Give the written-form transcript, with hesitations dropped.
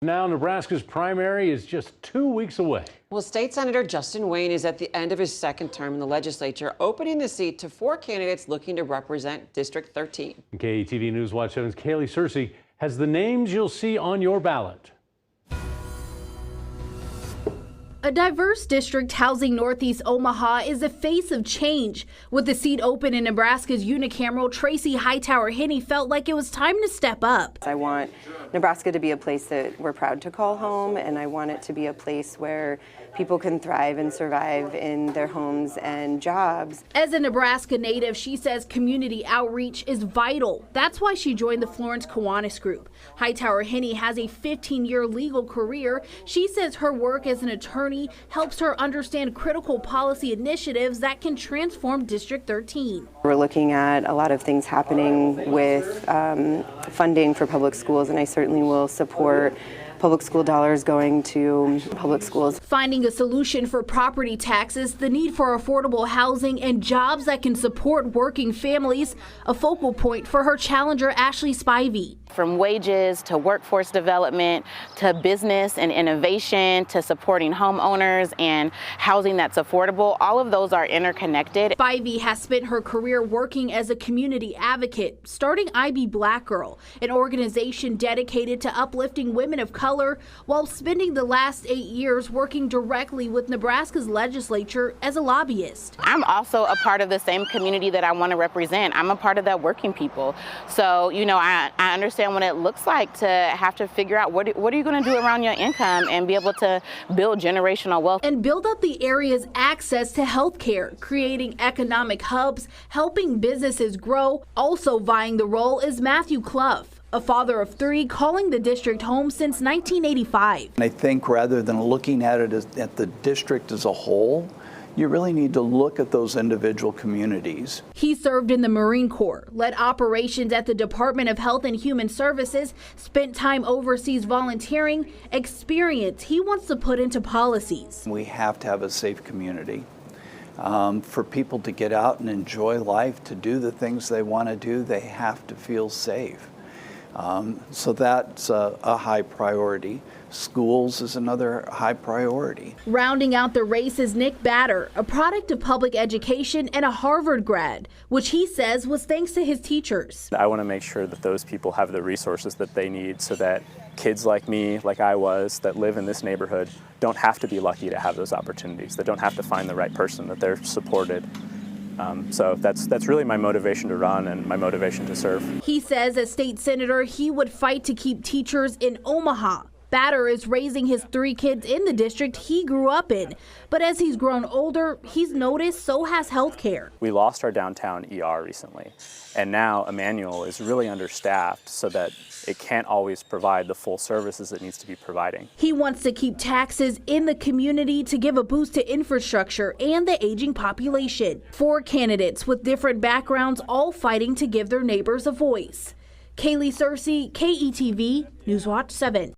Now, Nebraska's primary is just 2 weeks away. Well, State Senator Justin Wayne is at the end of his second term in the legislature, opening the seat to 4 candidates looking to represent District 13. KETV News Watch 7's Kaylee Searcy has the names you'll see on your ballot. A diverse district housing Northeast Omaha is the face of change. With the seat open in Nebraska's unicameral, Tracy Hightower Henney felt like it was time to step up. I want Nebraska to be a place that we're proud to call home, and I want it to be a place where people can thrive and survive in their homes and jobs. As a Nebraska native, she says community outreach is vital. That's why she joined the Florence Kiwanis Group. Hightower Henney has a 15-year legal career. She says her work as an attorney helps her understand critical policy initiatives that can transform District 13. We're looking at a lot of things happening with funding for public schools, and I certainly will support public school dollars going to public schools. Finding a solution for property taxes, the need for affordable housing, and jobs that can support working families, a focal point for her challenger, Ashley Spivey. From wages to workforce development to business and innovation to supporting homeowners and housing that's affordable, all of those are interconnected. Spivey has spent her career working as a community advocate, starting IB Black Girl, an organization dedicated to uplifting women of color, while spending the last 8 years working directly with Nebraska's legislature as a lobbyist. I'm also a part of the same community that I want to represent. I'm a part of that working people. So, I understand what it looks like to have to figure out what are you going to do around your income and be able to build generational wealth. And build up the area's access to health care, creating economic hubs, helping businesses grow. Also vying the role is Matthew Clough, a father of 3 calling the district home since 1985. I think rather than looking at it at the district as a whole, you really need to look at those individual communities. He served in the Marine Corps, led operations at the Department of Health and Human Services, spent time overseas volunteering, experience he wants to put into policies. We have to have a safe community. For people to get out and enjoy life, to do the things they want to do, they have to feel safe. So that's a high priority. Schools is another high priority. Rounding out the race is Nick Batter, a product of public education and a Harvard grad, which he says was thanks to his teachers. I want to make sure that those people have the resources that they need so that kids like me, like I was, that live in this neighborhood, don't have to be lucky to have those opportunities, that don't have to find the right person, that they're supported. So that's really my motivation to run and my motivation to serve. He says as state senator, he would fight to keep teachers in Omaha. Batter is raising his 3 kids in the district he grew up in. But as he's grown older, he's noticed so has health care. We lost our downtown ER recently, and now Emmanuel is really understaffed so that it can't always provide the full services it needs to be providing. He wants to keep taxes in the community to give a boost to infrastructure and the aging population. 4 candidates with different backgrounds, all fighting to give their neighbors a voice. Kaylee Searcy, KETV, Newswatch 7.